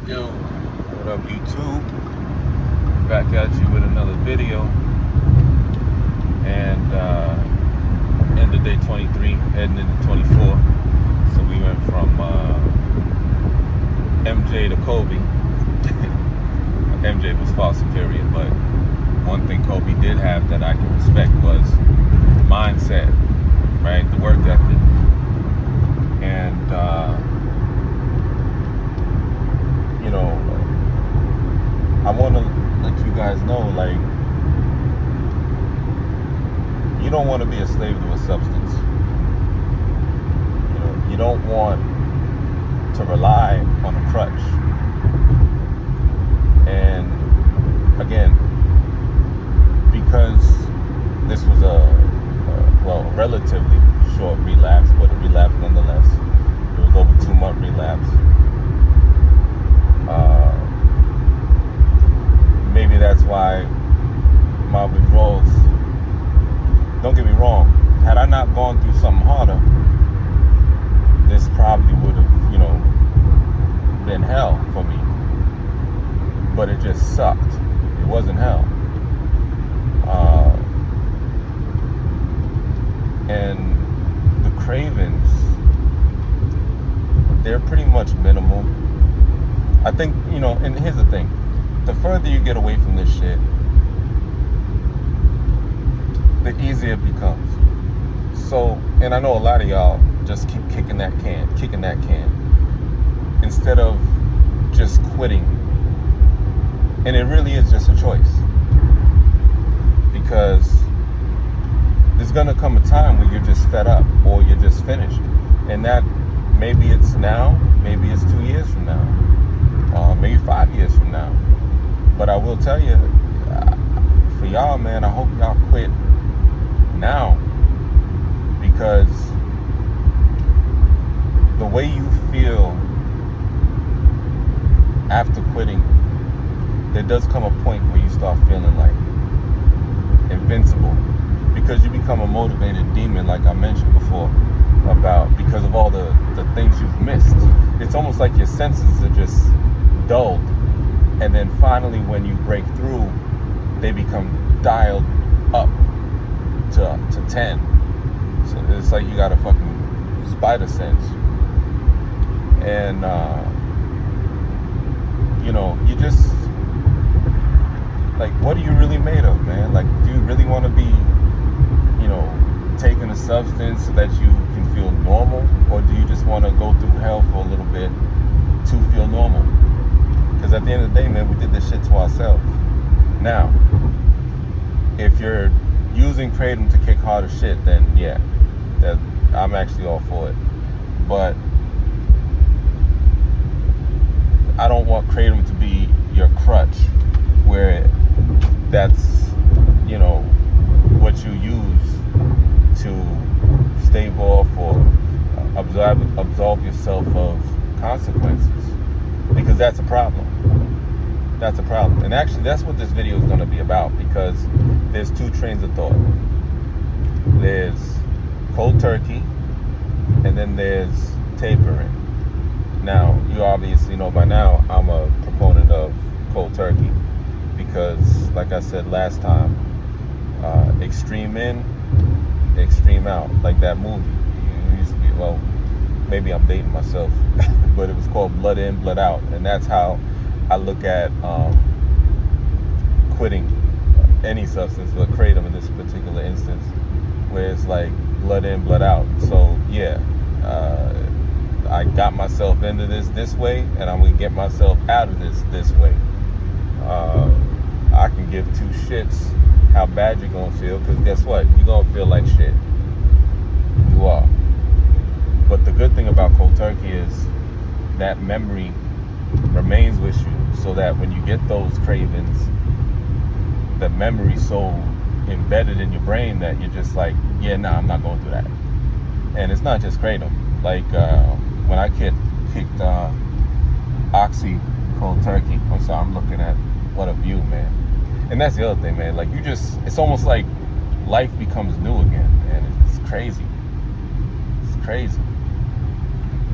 Yo, what up YouTube? Back at you with another video. And end of day 23, heading into 24. So we went from MJ to Kobe. MJ was far superior, but one thing Kobe did have that I can respect was mindset, right? The work ethic. And you know, I want to let you guys know, like, you don't want to be a slave to a substance. You know, you don't want to rely on a crutch. And again, because this was a relatively short relapse, but a relapse nonetheless. It was over 2-month relapse. Maybe that's why my withdrawals, don't get me wrong, had I not gone through something harder, this probably would have, been hell for me. But it just sucked. It wasn't hell. And the cravings, they're pretty much minimal. I think, and here's the thing. The further you get away from this shit, the easier it becomes. So, and I know a lot of y'all just keep kicking that can, instead of just quitting. And it really is just a choice. Because there's gonna come a time where you're just fed up or you're just finished. And that, maybe it's now, maybe it's 2 years from now, maybe 5 years from now. But I will tell you, for y'all, man, I hope y'all quit now. Because the way you feel after quitting, there does come a point where you start feeling like invincible. Because you become a motivated demon, like I mentioned before, because of all the things you've missed. It's almost like your senses are just dulled. And then finally, when you break through, they become dialed up to 10. So it's like you got a fucking spider sense. And, you just, like, what are you really made of, man? Like, do you really want to be, taking a substance so that you can feel normal? Or do you just want to go through hell for a little bit to feel normal? Because at the end of the day, man, we did this shit to ourselves. Now, if you're using Kratom to kick harder shit, then yeah, that I'm actually all for it. But I don't want Kratom to be your crutch, where that's, what you use to stave off or absolve yourself of consequences. Because that's a problem. That's a problem. And actually, that's what this video is going to be about, because there's two trains of thought. There's cold turkey, and then there's tapering. Now, you obviously know by now, I'm a proponent of cold turkey, because, like I said last time, extreme in, extreme out. Like that movie. It used to be, well, maybe I'm dating myself, but it was called Blood In, Blood Out. And that's how I look at quitting any substance, but Kratom in this particular instance, where it's like blood in, blood out. So yeah, I got myself into this way, and I'm gonna get myself out of this way. I can give two shits how bad you're gonna feel, because guess what? You're gonna feel like shit. You are. But the good thing about cold turkey is that memory remains with you, so that when you get those cravings, the memory's so embedded in your brain that you're just like, yeah, nah, I'm not going through that. And it's not just Kratom. Like when I kicked Oxy cold turkey, I'm sorry, I'm looking at what a view, man. And that's the other thing, man. Like, it's almost like life becomes new again, man. It's crazy. It's crazy.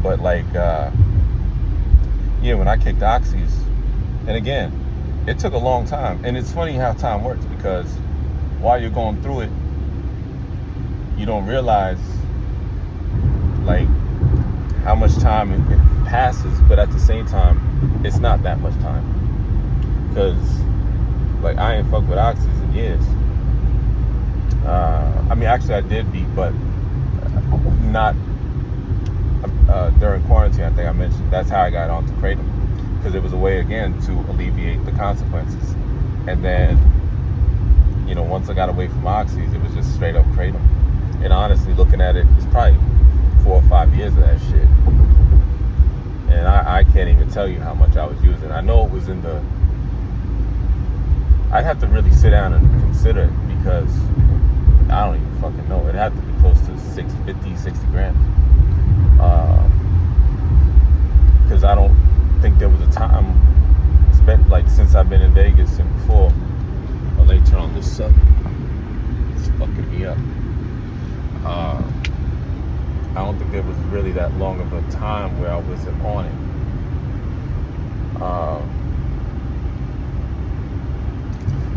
But like yeah, when I kicked oxys, and again, it took a long time. And it's funny how time works, because while you're going through it, you don't realize like how much time it passes, but at the same time, it's not that much time. Because like I ain't fucked with oxys in years. I mean, actually I did be, but not during quarantine. I think I mentioned that's how I got onto Kratom, because it was a way again to alleviate the consequences. And then, you know, once I got away from oxys, it was just straight up Kratom. And honestly, looking at it, it's probably 4 or 5 years of that shit. And I can't even tell you how much I was using. I know it was in the... I'd have to really sit down and consider it, because I don't even fucking know. It had to be close to 60 grams. Because I don't think there was a time spent, like, since I've been in Vegas and before. Oh, let me turn on this sun. It's fucking me up. I don't think there was really that long of a time where I wasn't on it.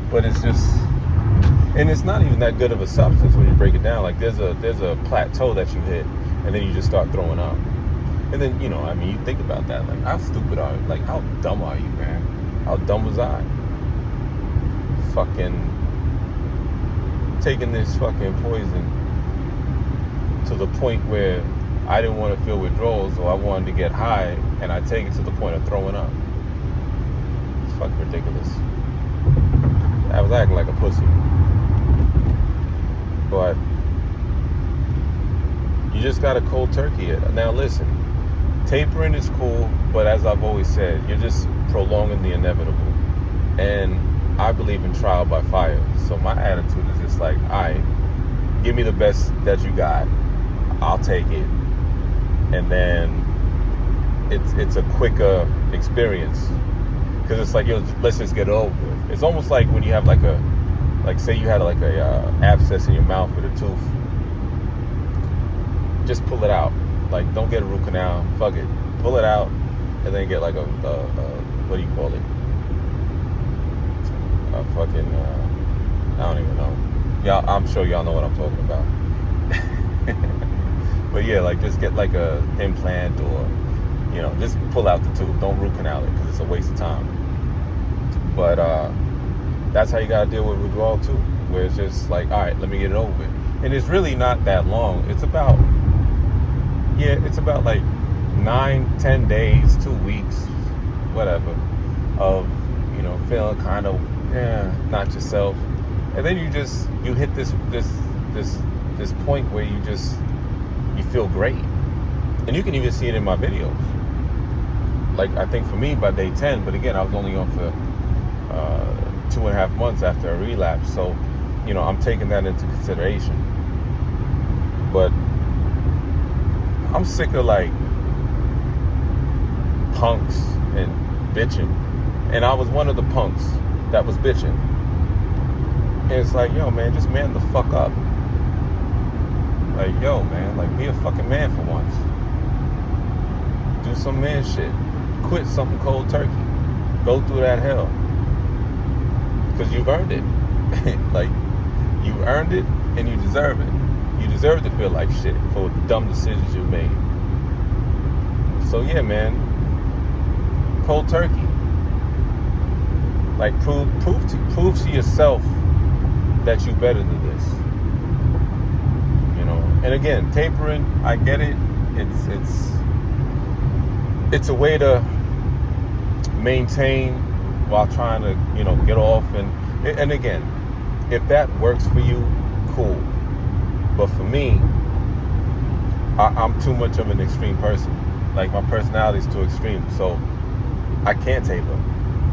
But it's just, and it's not even that good of a substance when you break it down. Like there's a plateau that you hit, and then you just start throwing up. And then, you know, I mean, you think about that. Like, how stupid are you? Like, how dumb are you, man? How dumb was I? Fucking taking this fucking poison to the point where I didn't want to feel withdrawals, or I wanted to get high, and I take it to the point of throwing up. It's fucking ridiculous. I was acting like a pussy. But you just gotta cold turkey it. Now listen, tapering is cool, but as I've always said, you're just prolonging the inevitable. And I believe in trial by fire. So my attitude is just like, alright, give me the best that you got. I'll take it. And then it's a quicker experience. Because it's like, yo, let's just get it over with. It's almost like when you have like say you had like a abscess in your mouth with a tooth. Just pull it out. Like, don't get a root canal. Fuck it. Pull it out, and then get like a what do you call it? A fucking I don't even know. Y'all, I'm sure y'all know what I'm talking about. But yeah, like just get like a implant, or you know, just pull out the tooth. Don't root canal it, because it's a waste of time. But that's how you gotta deal with withdrawal too, where it's just like, all right, let me get it over with. And it's really not that long. It's about like 9-10 days, 2 weeks, whatever, of, you know, feeling kind of not yourself. And then you hit this point where you feel great. And you can even see it in my videos. Like, I think for me by day 10, but again, I was only on for 2.5 months after a relapse. So, you know, I'm taking that into consideration. But I'm sick of like punks and bitching. And I was one of the punks that was bitching. And it's like, yo, man, just man the fuck up. Like, yo, man, like, be a fucking man for once. Do some man shit. Quit something cold turkey. Go through that hell. Because you've earned it. Like, you earned it and you deserve it. You deserve to feel like shit for the dumb decisions you've made. So yeah, man, cold turkey. Like, prove to yourself that you're better than this. You know. And again, tapering, I get it. It's a way to maintain while trying to, you know, get off. And again, if that works for you, cool. But for me, I'm too much of an extreme person. Like, my personality is too extreme, so I can't taper.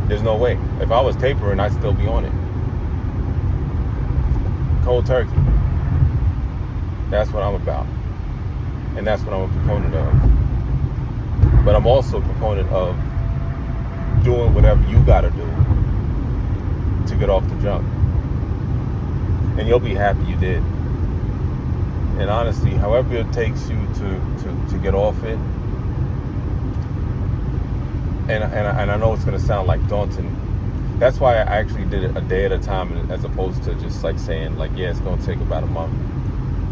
There's no way. If I was tapering, I'd still be on it. Cold turkey. That's what I'm about. And that's what I'm a proponent of. But I'm also a proponent of doing whatever you gotta do to get off the junk. And you'll be happy you did. And honestly, however it takes you to get off it, and I know it's gonna sound like daunting. That's why I actually did it a day at a time, as opposed to just like saying like, yeah, it's gonna take about a month.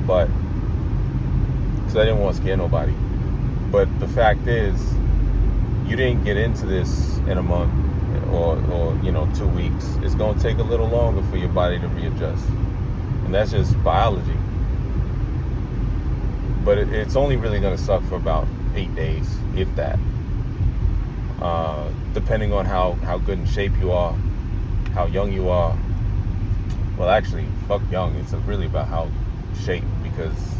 But because I didn't want to scare nobody. But the fact is, you didn't get into this in a month or 2 weeks. It's gonna take a little longer for your body to readjust, and that's just biology. But it's only really gonna suck for about 8 days, if that. Depending on how good in shape you are, how young you are. Well, actually, fuck young. It's really about how shape, because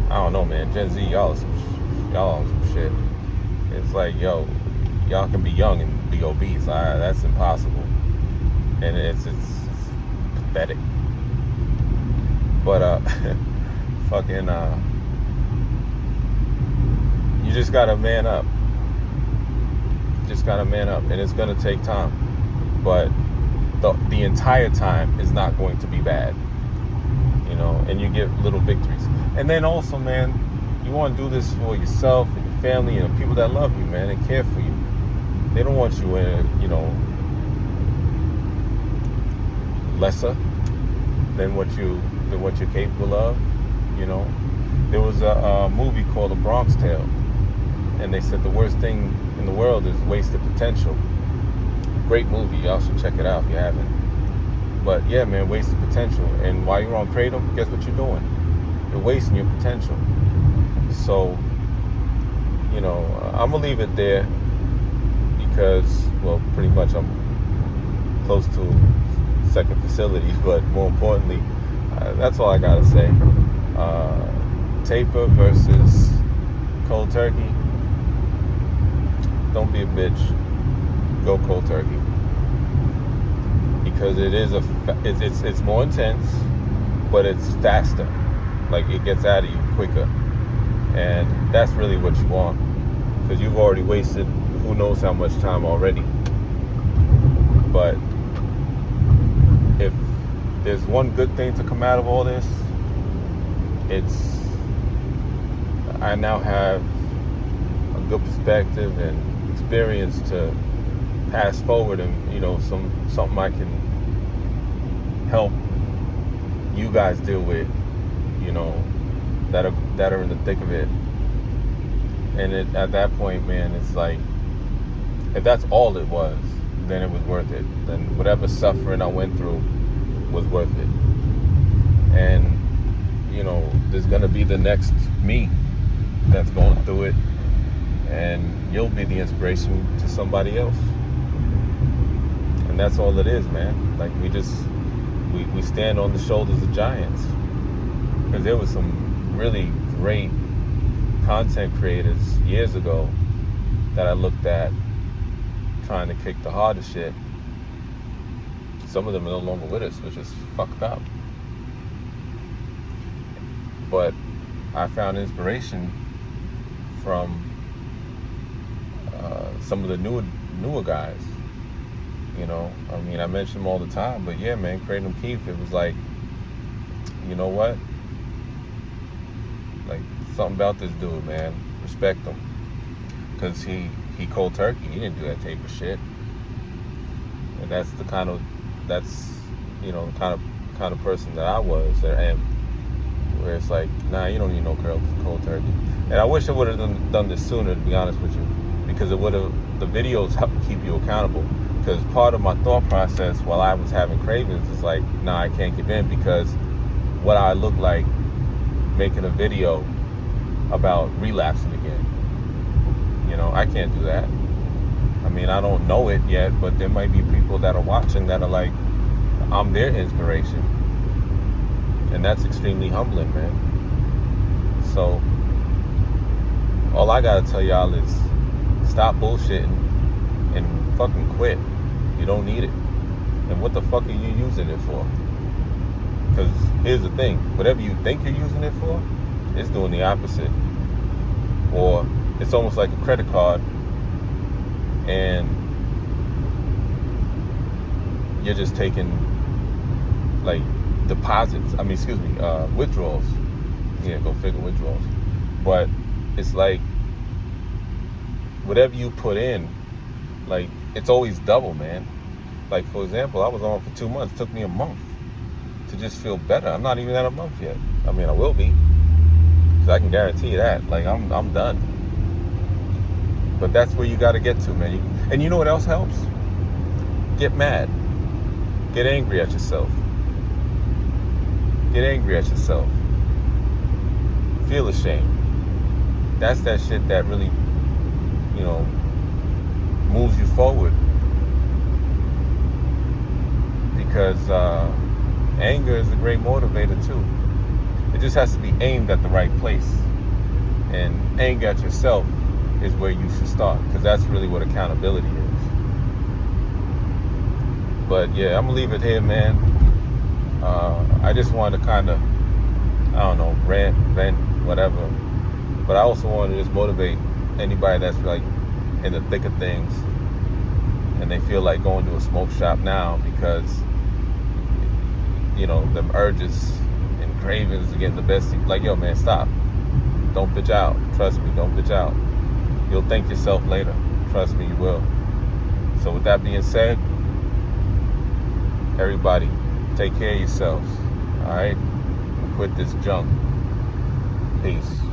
I don't know, man. Gen Z, y'all on some shit. It's like, yo, y'all can be young and be obese. That's impossible, and it's pathetic. But fucking, you just gotta man up. And it's gonna take time, but the entire time is not going to be bad, and you get little victories. And then also, man, you want to do this for yourself and your family and the people that love you, man, and care for you. They don't want you in, lesser than what you're capable of. There was a movie called The Bronx Tale, and they said the worst thing in the world is wasted potential. Great movie, y'all should check it out if you haven't. But yeah, man, wasted potential. And while you're on Kratom, guess what you're doing? You're wasting your potential. So, I'm gonna leave it there because, well, pretty much I'm close to a second facility. But more importantly, that's all I gotta say. Taper versus cold turkey. Don't be a bitch. Go cold turkey, because it's more intense, but it's faster. Like, it gets out of you quicker, and that's really what you want, because you've already wasted who knows how much time already. But if there's one good thing to come out of all this, it's I now have a good perspective and experience to pass forward, and something I can help you guys deal with, that are in the thick of it. And at that point, man, it's like, if that's all it was, then it was worth it. Then whatever suffering I went through was worth it. And there's gonna be the next me that's going through it, and you'll be the inspiration to somebody else. And that's all it is, man. Like, we stand on the shoulders of giants. Because there was some really great content creators years ago that I looked at trying to kick the hardest shit. Some of them are no longer with us, which is fucked up. But I found inspiration from some of the newer guys. I mention them all the time, but yeah, man, Kratom Keith, it was like, you know what? Like, something about this dude, man. Respect him. Because he cold turkey. He didn't do that taper shit. And that's the kind of person that I was, or am, where it's like, nah, you don't need no cold turkey. And I wish I would have done this sooner, to be honest with you, because the videos help keep you accountable. Because part of my thought process while I was having cravings is like, nah, I can't give in, because what I look like making a video about relapsing again. I can't do that. I don't know it yet, but there might be people that are watching that are like, I'm their inspiration. And that's extremely humbling, man. So, all I gotta tell y'all is stop bullshitting and fucking quit. You don't need it. And what the fuck are you using it for? Because here's the thing, whatever you think you're using it for, it's doing the opposite. Or it's almost like a credit card, and you're just taking like deposits. Withdrawals. Yeah, go figure, withdrawals. But it's like whatever you put in Like, it's always double, man. Like, for example, I was on for 2 months. It took me a month to just feel better. I'm not even at a month yet. I mean, I will be, because I can guarantee you that. Like, I'm done. But that's where you got to get to, man. And you know what else helps? Get mad. Get angry at yourself. Get angry at yourself. Feel ashamed. That's that shit that really, moves you forward. Because anger is a great motivator too. It just has to be aimed at the right place. And anger at yourself is where you should start, because that's really what accountability is. But yeah, I'm gonna leave it here, man. I just wanted to kind of, rant, vent, whatever. But I also wanted to just motivate anybody that's like in the thick of things and they feel like going to a smoke shop now because, them urges and cravings to get the best. Like, yo, man, stop. Don't bitch out. Trust me, don't bitch out. You'll thank yourself later. Trust me, you will. So with that being said, everybody, take care of yourselves. All right? Quit this junk. Peace.